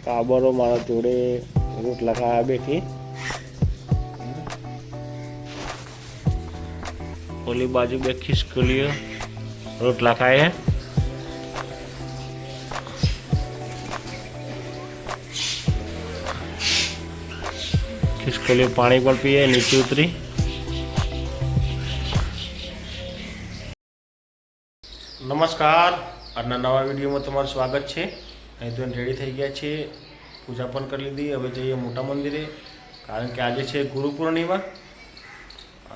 કાબરો મારા જોડે રોટલા ખાવા બેઠી. ઓલી બાજુ બે ખિસકોલીઓ રોટલા ખાય હે. ખિસકોલીઓ પાણી પણ પીએ. નીચે ઉતરી નમસ્કાર. આજના નવા વિડીયોમાં તમારું સ્વાગત છે. અહીં તો રેડી થઈ ગયા છે, પૂજા પણ કરી લીધી. હવે જઈએ મોટા મંદિરે, કારણ કે આજે છે ગુરુ પૂર્ણિમા.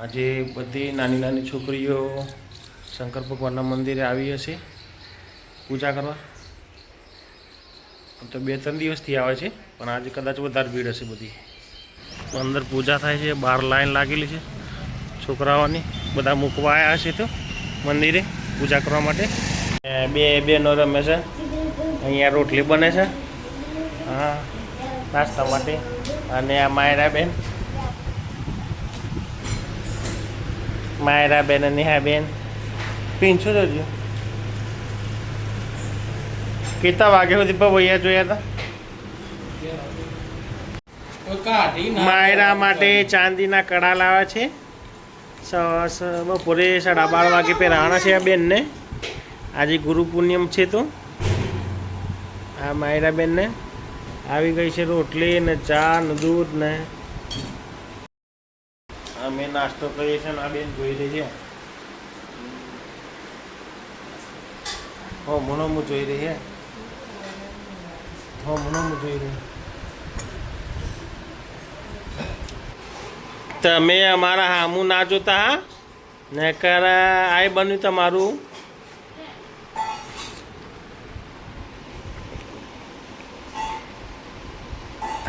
આજે બધી નાની નાની છોકરીઓ શંકર ભગવાનના મંદિરે આવી હશે પૂજા કરવા. તો 2-3 દિવસથી આવે છે, પણ આજે કદાચ વધારે ભીડ હશે બધી. અંદર પૂજા થાય છે, બહાર લાઈન લાગેલી છે છોકરાઓની. બધા મૂકવા આવ્યા હશે તો મંદિરે પૂજા કરવા માટે. બે બેનો રમે છે. અહીંયા રોટલી બને છે, હા, નાસ્તા માટે. અને આ માયરાબેન અને નેહાબેન પીંછો જોજો. કેટલા વાગ્યા સુધી ભૈયા જોયા હતા? માયરા માટે ચાંદીના કડા લાવ્યા છે. બપોરે 12:30 વાગે પહેરાવાના છે આ બેનને. આજે ગુરુ પૂર્ણિમ છે તો આ માયરા બેનને આવી ગઈ છે રોટલી ને ચા ને દૂધ ને. અમે નાસ્તો કરીએ છીએ. આ બેન જોઈ રહી છે. હો મનો હું જોઈ રહી છે. તમે અમારા હામું ના જોતા ને કર આય બન્યું તમારું.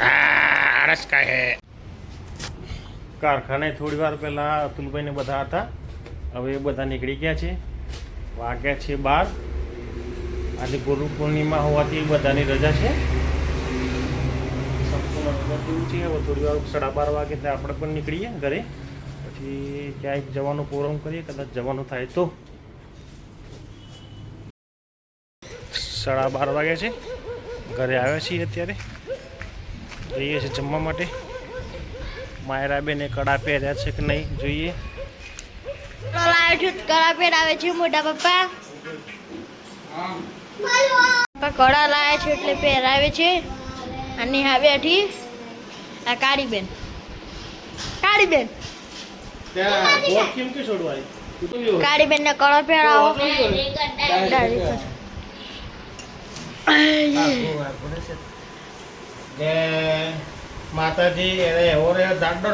આળસ કાય હે. કારખાને થોડી વાર પહેલાં અતુલભાઈને બધા હતા. હવે એ બધા નીકળી ગયા છે. વાગ્યા છે 12. આજે ગુરુ પૂર્ણિમા હોવાથી બધાની રજા છે. સંપૂર્ણ છે. હવે થોડી વાર 12:30 વાગે આપણે પણ નીકળીએ ઘરે. પછી ક્યાંક જવાનો પ્રોગ્રામ કરીએ, કદાચ જવાનું થાય તો. 12:30 વાગ્યા છે. ઘરે આવ્યા છીએ અત્યારે. જઈએ છીએ જમવા માટે. માયરાબેને કડા પહેર્યા છે કે નહીં જોઈએ. કડા પહેરાવે છે મોટા પપ્પા. કડા લાયા છે એટલે પહેરાવે છે. અને હા બેઠી આ કાળીબેન. કાળીબેન ને કડો પહેરાવો. માતાજી એવો રે જાડો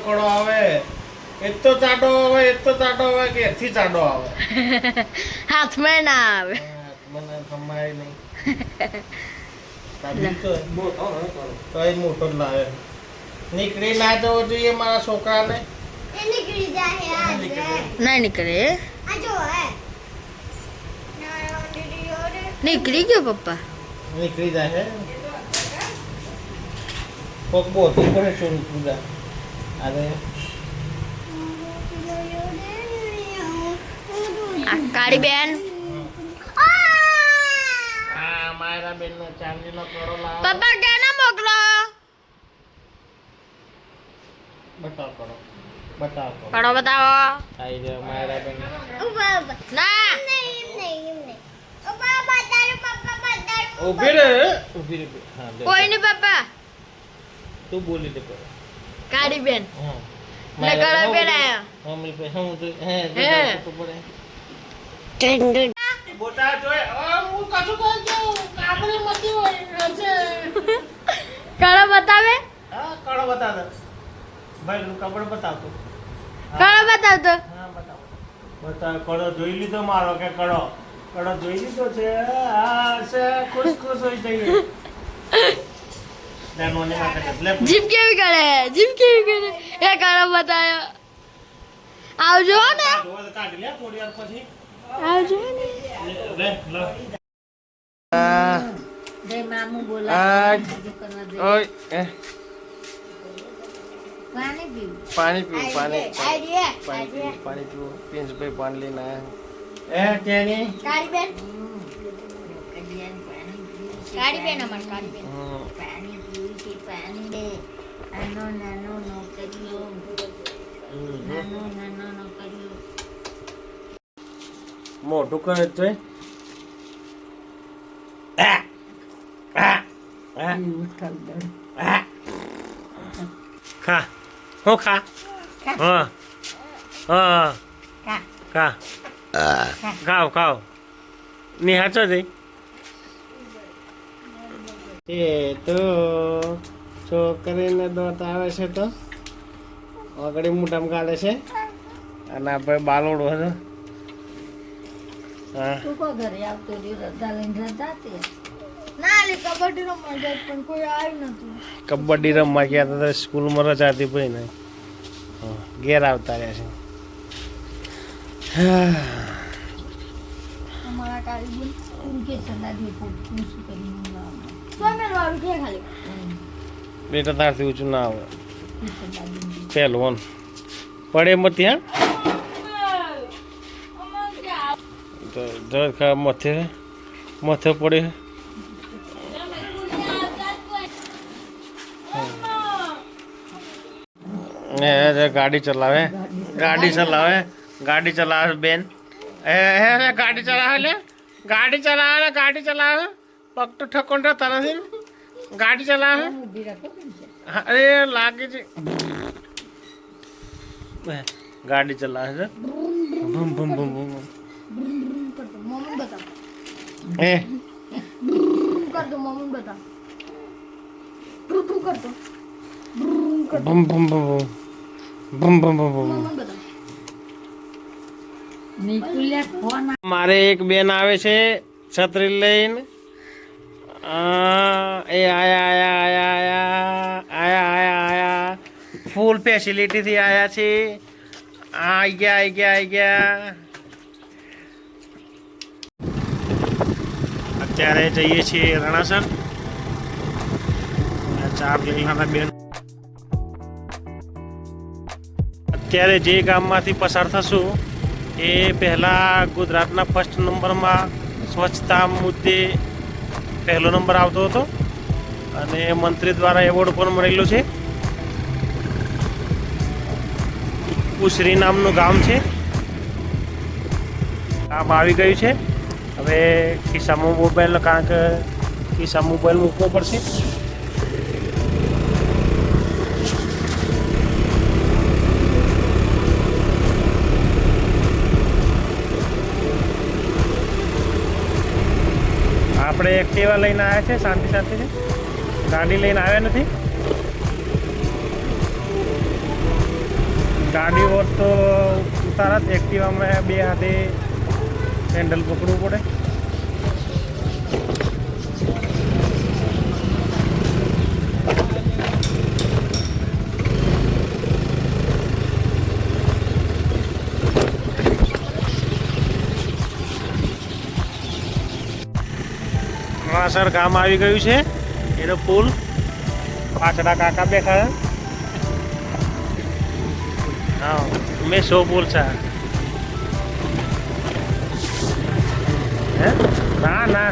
કડો આવે. એટલો ચાડો આવે કે એથી ચાડો આવે. હાથમાં ના આવે. મને ખમાય નહીં. તો એ મોટો જ લાવે. નીકળી ના જવો જોઈએ મારા છોકરાને. ના નીકળે. નીકળી ગયો પપ્પા. નીકળી જાય. કોક બોતું પડે ચોરી પૂજા. અરે કાળી બેન. હા મારા બેન નો ચાંદીનો કડો લાવો. પપ્પા કેને મોકલો? બતાવો. કડો બતાવો. આઈ રે મારા બેન. ના ઉભી રે. હા કોઈ નહીં પપ્પા. તું બોલી દે. કાળી બેન હા ને કડો પહેરાયો. મમ્મી પે હું તો તો પડે. બોટા જોય. હું કશું કહું છું. કાબરી મતી હોય છે. કડો બતાવે. હા કડો બતા દે. ભાઈ નું કપડ બતાવતો. કડો બતાવતો. હા બતાવ. કડો જોઈ લીધો મારો કે કડો જોઈ લીધો છે. હા છે ખુશ હોઈ જઈએ. જીપ કેવી કરે. એ કડો બતાવ્યો. આવજો ને. કાઢી લે થોડી વાર પછી. આવજો ને. જય મામુ બોલા. ઓય પાણી પાણી પીવું. પીવું. પિન્સભાઈ પાણી લઈને આવ્યા. ટેની કાળી બેન કાઢી બેન અમાર કાઢી બેન પાણી પીવું છે પાણી દે નાનો નાનો નોકરીઓ નાનો નાનો નોકરીઓ મોટું કરે તો ખા હું ખા હા હા કા ખા ખાવ ખાવ નિહાચો જઈ એ તો છોકરીને દોત આવે છે તો આગળ મોટામાં કાઢે છે અને આપણે બાલોડો હતો હા તું કો ઘરે આવતો રહ્યો રજા લઈને રજા તે ના લે કબડ્ડી રમવા જાય પણ કોઈ આવ્યું નતું કબડ્ડી રમવા ગયા હતા સ્કૂલમાં રજા હતી ભાઈ ને ઘેર આવતા રહ્યા છે અમારા કાળી બોલ તું કે સલાહ દે પૂછું કરી મંગાવવાનું સોમેલ વાળું કે ખાલી બેટા તારથી ઊંચું ના આવે તું સલાહ દે પહેલું પડે મત ત્યાં તો જરા ખા મથે મથે પડે ગાડી ચલાવે ગાડી ચલાવે બેન ગાડી ચલાવે લે ગાડી ચલાવે પગ તો ઠકોન રહેતા નથી ગાડી ચલાવે ઊભી રાખો કેમ છે અરે લાગે છે ગાડી ચલાવે છે બૂમ બૂમ બૂમ બૂમ કરતો મોમન બતાવ એ કરતો મોમન બતાવ તું કરતો બૂમ બૂમ બૂમ બૂમ બૂમ બૂમ બૂમ મોમન બતાવ નિકુલ્યા ફોન મારે એક બેન આવે છે છત્રી લઈને એ આયા ફૂલ ફેસિલિટીથી આયા છે આવી ગયા અત્યારે જઈએ છીએ રણાસર ચાર લીલાના બેન અત્યારે જે ગામમાંથી પસાર થશું એ પહેલાં ગુજરાતના ફર્સ્ટ નંબરમાં સ્વચ્છતા મુદ્દે પહેલો નંબર આવતો હતો અને મંત્રી દ્વારા એવોર્ડ પણ મળેલો છે ઉસરી નામનું ગામ છે ગામ આવી ગયું છે હવે ખિસ્સામાં મોબાઈલ કારણ કે ખિસ્સામાં મોબાઈલ મૂકવો પડશે આપણે એક્ટિવા લઈને આવ્યા છે શાંતિથી ગાડી લઈને આવ્યા નથી ગાડી હોત તો ઉતારત એક્ટિવામાં બે હાથે હેન્ડલ પકડવું પડે સર ગામ આવી ગયું છે એનો પુલ પાછળ કાકા બેઠા હા મેં શો પુલ છે હે ના ના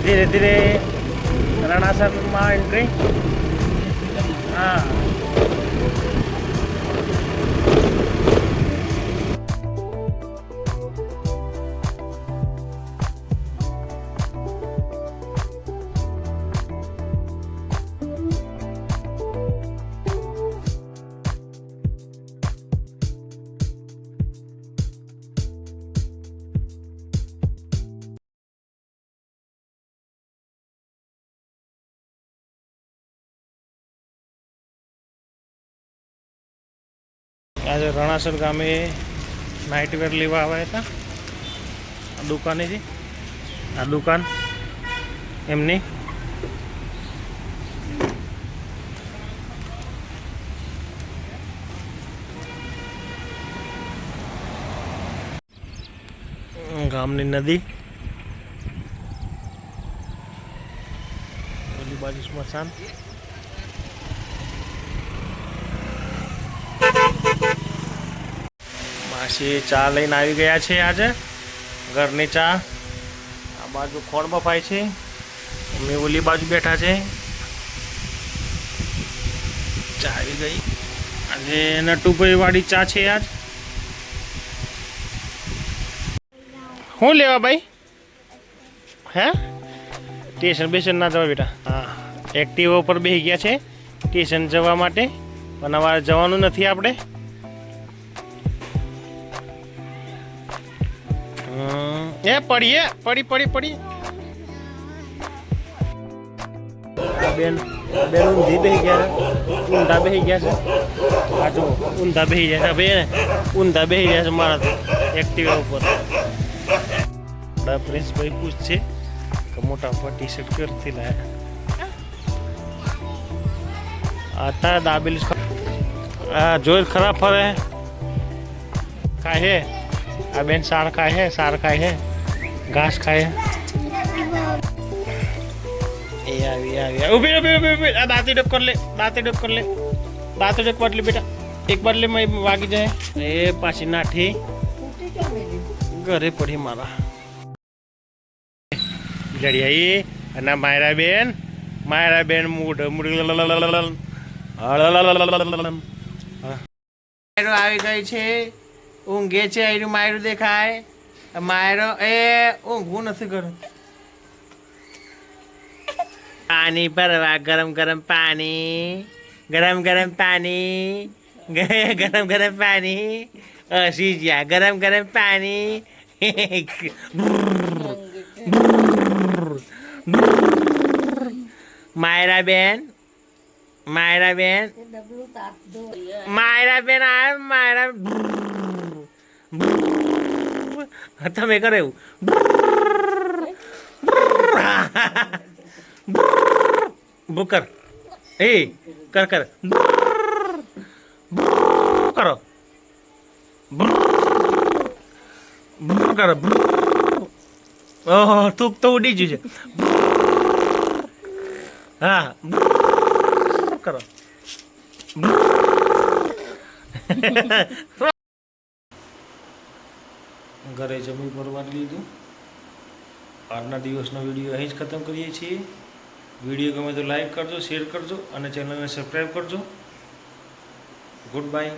ધીરે ધીરે રણાસરમાં એન્ટ્રી હા આજે રણાસર ગામે નાઇટવેર લેવા આવ્યા હતા આ દુકાનેથી આ દુકાન એમની ગામની નદી ઓલી બાજુ સ્મશાન માસી ચા લઈને આવી ગયા છે આજે ઘરની ચા આ બાજુ ખોળ બફાય છે, અમે ઓલી બાજુ બેઠા છે. ચા આવી ગઈ. આજે નટુભાઈ વાળી ચા છે આજ. શું લેવા ભાઈ? હે સ્ટેશન બેશન ના જવા બેટા. હા એક્ટિવા ઉપર બેસી ગયા છે સ્ટેશન જવા માટે, પણ અમારે જવાનું નથી આપણે. એ પડીએ પડી બેન ઊંધી બેસી ગયા છે, ઊંધા બેસી ગયા છે. આ જો ઊંધા બેસી ગયા છે બેન, ઊંધા બેસી ગયા છે મારા એક્ટિવા ઉપર. પ્રિન્સભાઈ પૂછશે કે મોટા પર ટી શર્ટ કરતી લાયા आता दाबेली. જોઈ ખરાબ ફરે ખાય હે આ બેન. સાર ખાય હે, સાર ખાય હે, ઘાસ ખાય હે. એ આવી ઊભી આ દાંતી ડોક કર લે, દાંતી ડોક કર લે, દાંતી ડોક પર લે બેટા. એક બાર લે વાગી જાય. એ પાછી નાઠી ઘરે પડી મારા. લડિયાઈ અને માયરા બેન મૂડ આવી ગઈ છે. ઊંઘે છે. આયરું માયરું દેખાય. માયરો એ ઊંઘવું નથી કરું. પાણી ભરવા ગરમ ગરમ પાણી, ગરમ ગરમ પાણી, ગરમ ગરમ પાણી. હસી ગયા. ગરમ ગરમ પાણી. માયરા બેન ડબલું તાપ દો. માયરા બેન આ માયરા તમે કરો એવું. બુકર એ કર કરો. કરો ઓહો થૂક તો ઉડી ગયું છે. હા કરો. ઘરે જમી પરવારી લીધું. આજના દિવસનો વિડીયો અહીં જ ખતમ કરીએ છીએ. વિડીયો ગમે તો લાઈક કરજો, શેર કરજો અને ચેનલને સબસ્ક્રાઈબ કરજો. Good bye.